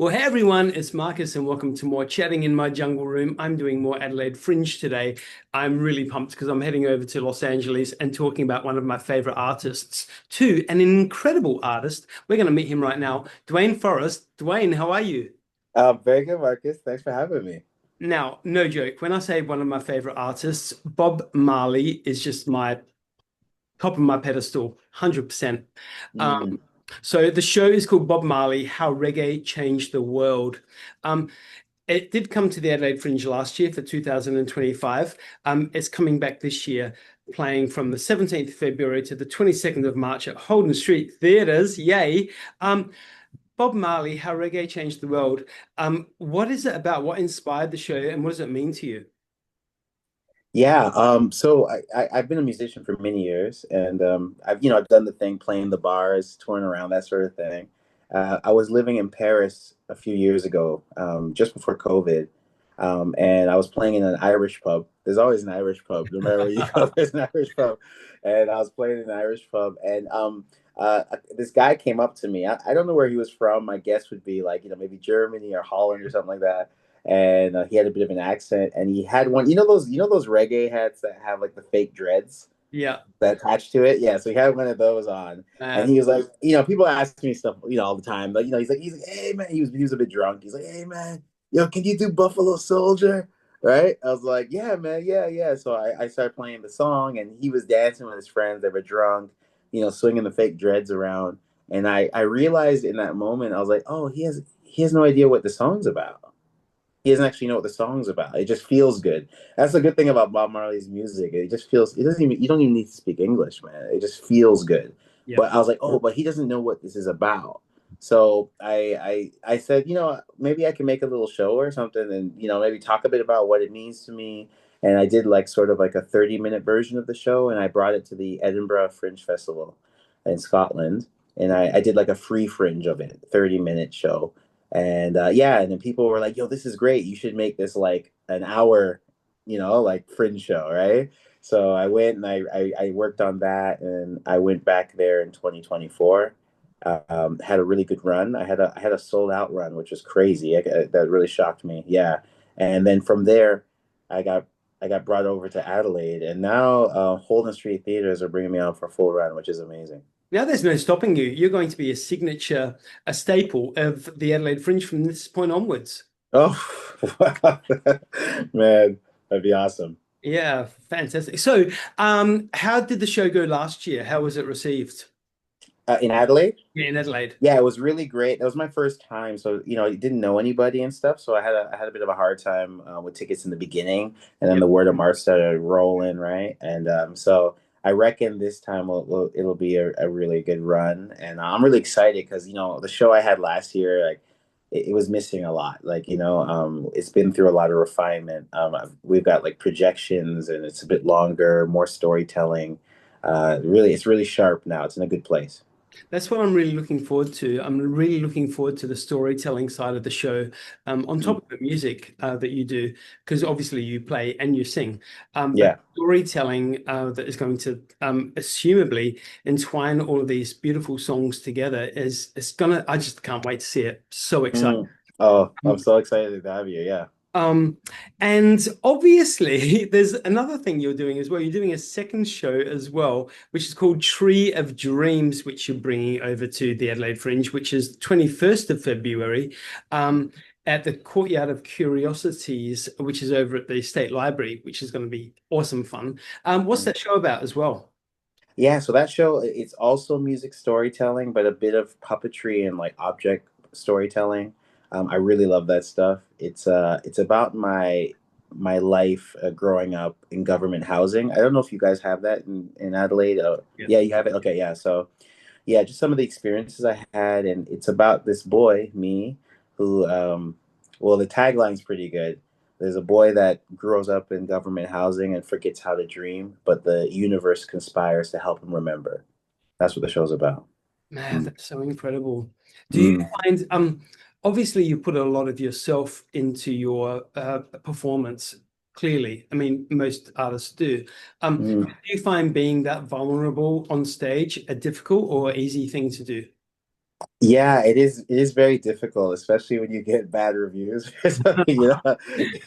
Well, hey everyone, it's Marcus, and welcome to more Chatting in My Jungle Room. I'm doing more Adelaide Fringe today. I'm really pumped because I'm heading over to Los Angeles and talking about one of my favorite artists, too, and an incredible artist. We're going to meet him right now, Duane Forrest. Duane, how are you? Very good, Marcus. Thanks for having me. Now, no joke, when I say one of my favorite artists, Bob Marley is just my top of my pedestal, 100%. Mm. Um, so the show is called Bob Marley, How Reggae Changed the World. Um, It did come to the Adelaide Fringe last year for 2025. It's coming back this year, playing from the 17th of February to the 22nd of March at Holden Street Theatres. Yay. Um, Bob Marley, How Reggae Changed the World. What is it about? What inspired the show and what does it mean to you? I've been a musician for many years, and I've done the thing, playing the bars, touring around, that sort of thing. I was living in Paris a few years ago, just before COVID, and I was playing in an Irish pub. There's always an Irish pub, no matter where you go. There's an Irish pub, and I was playing in an Irish pub, and this guy came up to me. I don't know where he was from. My guess would be like maybe Germany or Holland or something like that, and he had a bit of an accent, and he had one. You know those reggae hats that have like the fake dreads Yeah, that attached to it. Yeah, so he had one of those on, and man. he was like, people ask me stuff, all the time. But he's like, hey man, he was a bit drunk. He's like, hey man, yo, can you do Buffalo Soldier? Right? I was like, yeah, man, yeah, yeah. So I started playing the song, and he was dancing with his friends. They were drunk, swinging the fake dreads around. And I realized in that moment, I was like, oh, he has no idea what the song's about. He doesn't actually know what the song's about. It just feels good. That's the good thing about Bob Marley's music. It just feels. It doesn't even. You don't even need to speak English, man. It just feels good. Yeah. But I was like, oh, but he doesn't know what this is about. So I said, maybe I can make a little show or something, and maybe talk a bit about what it means to me. And I did like sort of like a 30-minute version of the show, and I brought it to the Edinburgh Fringe Festival in Scotland, and I did like a free fringe of it, 30-minute show. And yeah, and then people were like, yo, this is great. You should make this like an hour, like fringe show, right? So I went and I worked on that, and I went back there in 2024. Had a really good run. I had a sold out run, which was crazy. That really shocked me. Yeah, and then from there, I got I got brought over to Adelaide, and now Holden Street Theaters are bringing me on for a full run, which is amazing. Now there's no stopping you. You're going to be a signature, a staple of the Adelaide Fringe from this point onwards. Oh, man, that'd be awesome. Yeah, fantastic. So, how did the show go last year? How was it received? In Adelaide? Yeah, in Adelaide. Yeah, it was really great. That was my first time, so I didn't know anybody and stuff. So I had a bit of a hard time with tickets in the beginning, and then Yep. the word of mouth started rolling, right? And so I reckon this time it'll be a really good run, and I'm really excited because the show I had last year, like it was missing a lot. Like it's been through a lot of refinement. We've got like projections, and it's a bit longer, more storytelling. It's really sharp now. It's in a good place. That's what I'm really looking forward to. I'm really looking forward to the storytelling side of the show, on top Mm. of the music that you do, because obviously you play and you sing. But Yeah. storytelling that is going to assumably entwine all of these beautiful songs together is gonna. I just can't wait to see it. So excited. Mm. Oh, I'm so excited to have you. Yeah. Um, and obviously, there's another thing you're doing as well. You're doing a second show as well, which is called Tree of Dreams, which you're bringing over to the Adelaide Fringe, which is 21st of February, at the Courtyard of Curiosities, which is over at the State Library, which is going to be awesome fun. What's Mm. that show about as well? Yeah, so that show, it's also music storytelling, but a bit of puppetry and like object storytelling. I really love that stuff. It's about my life growing up in government housing. I don't know if you guys have that in Adelaide. Yeah. Yeah, you have it. Okay, yeah. So yeah, just some of the experiences I had, and it's about this boy, me, who well, the tagline's pretty good. There's a boy that grows up in government housing and forgets how to dream, but the universe conspires to help him remember. That's what the show's about. Man, Mm. that's so incredible. Do you Mm. find, obviously you put a lot of yourself into your performance, clearly. I mean, most artists do. Do Mm. you find being that vulnerable on stage a difficult or easy thing to do? Yeah, it is very difficult, especially when you get bad reviews or something, you know.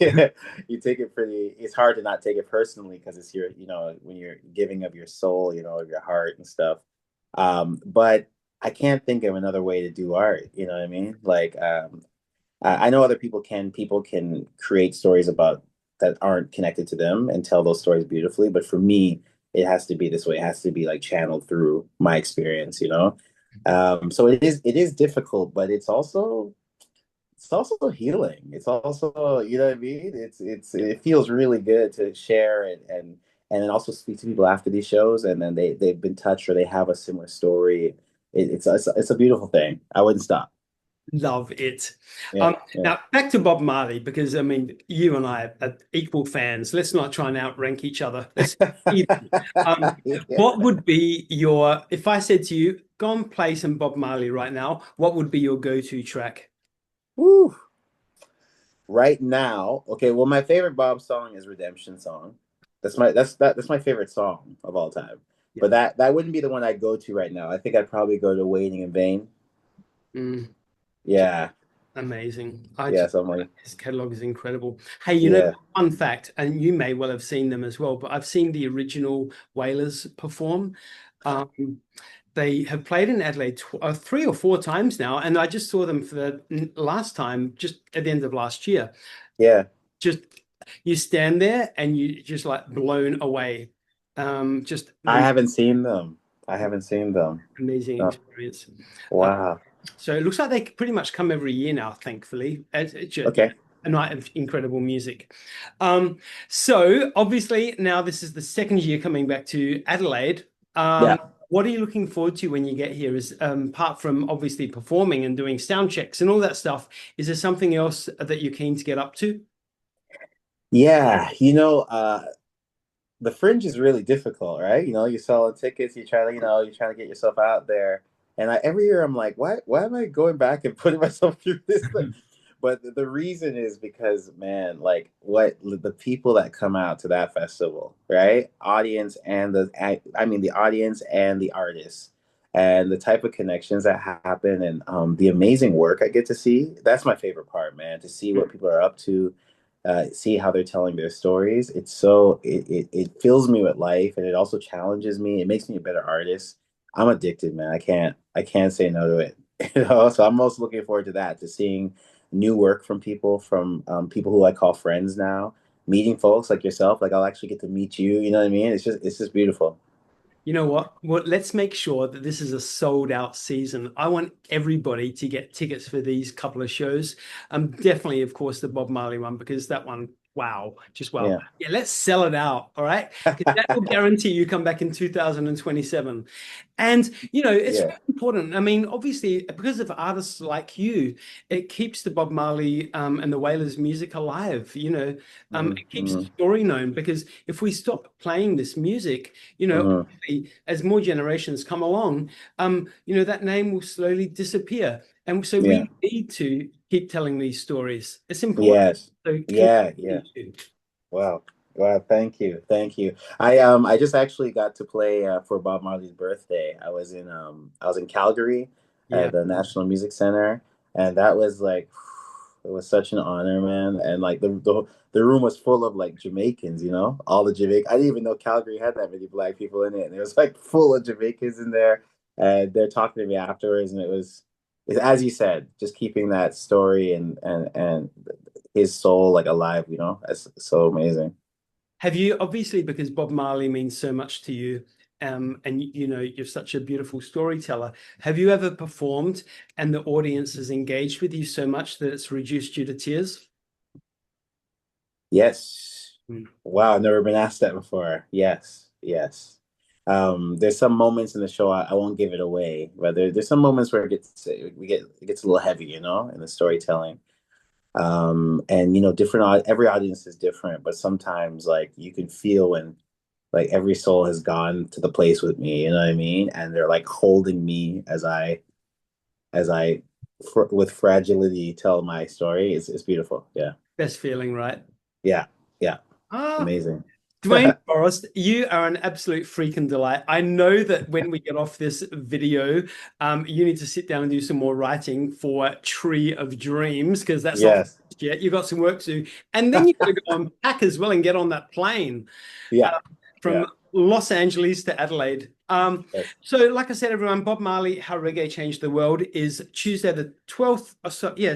Yeah, you take it pretty, it's hard to not take it personally because it's your, you know, when you're giving of your soul, you know, of your heart and stuff. But I can't think of another way to do art, you know what I mean? Like, I know other people can create stories about that aren't connected to them and tell those stories beautifully. But for me, it has to be this way. It has to be like channeled through my experience, you know? So it is difficult, but it's also healing. It's also, you know what I mean? It feels really good to share and then also speak to people after these shows and then they've been touched or they have a similar story. It's a beautiful thing. I wouldn't stop. Love it. Yeah, yeah. Now back to Bob Marley, because I mean, you and I are equal fans. Let's not try and outrank each other. Let's even. Yeah. What would be your, if I said to you, go and play some Bob Marley right now, what would be your go-to track? Woo. Right now, okay, well, my favorite Bob song is Redemption Song. That's my favorite song of all time. Yeah. But that wouldn't be the one I'd go to right now. I think I'd probably go to Waiting in Vain. Mm, Yeah. amazing. I Yeah, just, so I'm like, his catalog is incredible. Hey, you know, yeah. fun fact, and you may well have seen them as well, but I've seen the original Wailers perform. Um, they have played in Adelaide 3 or 4 times now, and I just saw them for the last time just at the end of last year. Yeah. Just you stand there and you just like blown away. Just I the haven't seen them. I haven't seen them. amazing No. experience. Uh, Wow. so it looks like they pretty much come every year now, thankfully. It's just Okay. a night of incredible music. So obviously now this is the second year coming back to Adelaide. Yeah. What are you looking forward to when you get here? Is apart from obviously performing and doing sound checks and all that stuff, is there something else that you're keen to get up to? Yeah. You know, the fringe is really difficult, right? You know, you're selling tickets, you try to, you know, you're trying to get yourself out there. And every year I'm like, why am I going back and putting myself through this thing? But the reason is because, man, like what the people that come out to that festival, right? Audience and I mean, the audience and the artists and the type of connections that happen and the amazing work I get to see. That's my favorite part, man, to see what people are up to, see how they're telling their stories. It fills me with life and it also challenges me. It makes me a better artist. I'm addicted, man. I can't say no to it. You know, so I'm most looking forward to that, to seeing new work from people who I call friends now, meeting folks like yourself. Like I'll actually get to meet you. You know what I mean? It's just beautiful. You know what? Well, let's make sure that this is a sold out season. I want everybody to get tickets for these couple of shows. Definitely, of course, the Bob Marley one, because that one, wow, just wow. Yeah. Yeah, let's sell it out. All right. Because that will guarantee you come back in 2027. And, you know, it's Yeah. very important. I mean, obviously, because of artists like you, it keeps the Bob Marley and the Wailers music alive. You know, it keeps the Mm-hmm. story known, because if we stop playing this music, you know, Mm-hmm. as more generations come along, you know, that name will slowly disappear. And so Yeah. we need to keep telling these stories. It's important. Yes. So Yeah. Yeah. continue to. Wow. Wow. Thank you. Thank you. I just actually got to play for Bob Marley's birthday. I was in Calgary Yeah. at the National Music Center, and that was like it was such an honor, man. And like the room was full of like Jamaicans, you know, all the Jamaican. I didn't even know Calgary had that many black people in it, and it was like full of Jamaicans in there, and they're talking to me afterwards, and it's, as you said, just keeping that story and his soul like alive, you know. That's so amazing. Have you, obviously, because Bob Marley means so much to you, and you know you're such a beautiful storyteller. Have you ever performed and the audience has engaged with you so much that it's reduced you to tears? Yes. Mm. Wow, I've never been asked that before. Yes, yes. There's some moments in the show I won't give it away, but there's some moments where it gets a little heavy, you know, in the storytelling. And you know, every audience is different, but sometimes like you can feel when like every soul has gone to the place with me, you know what I mean? And they're like holding me as I with fragility tell my story. It's beautiful. Yeah. Best feeling, right? Yeah. Yeah. Ah, Amazing. Duane Forrest, you are an absolute freaking delight. I know that when we get off this video, you need to sit down and do some more writing for Tree of Dreams because that's not Yes. yet. You've got some work to do. And then you've got to go and pack as well and get on that plane Yeah. uh, Yeah. from Los Angeles to Adelaide. Yes. So like I said, everyone, Bob Marley, How Reggae Changed the World is Tuesday the 12th,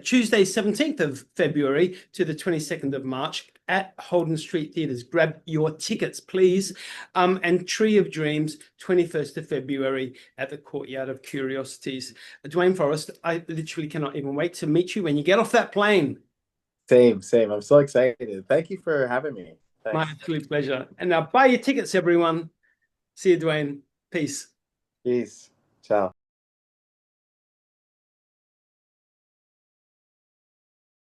Tuesday 17th of February to the 22nd of March at Holden Street Theatres. Grab your tickets, please. And Tree of Dreams, 21st of February at the Courtyard of Curiosities. Duane Forrest, I literally cannot even wait to meet you when you get off that plane. Same, same. I'm so excited. Thank you for having me. My Thanks. absolute pleasure. And now buy your tickets, everyone. See you, Duane. Peace. Peace. Ciao.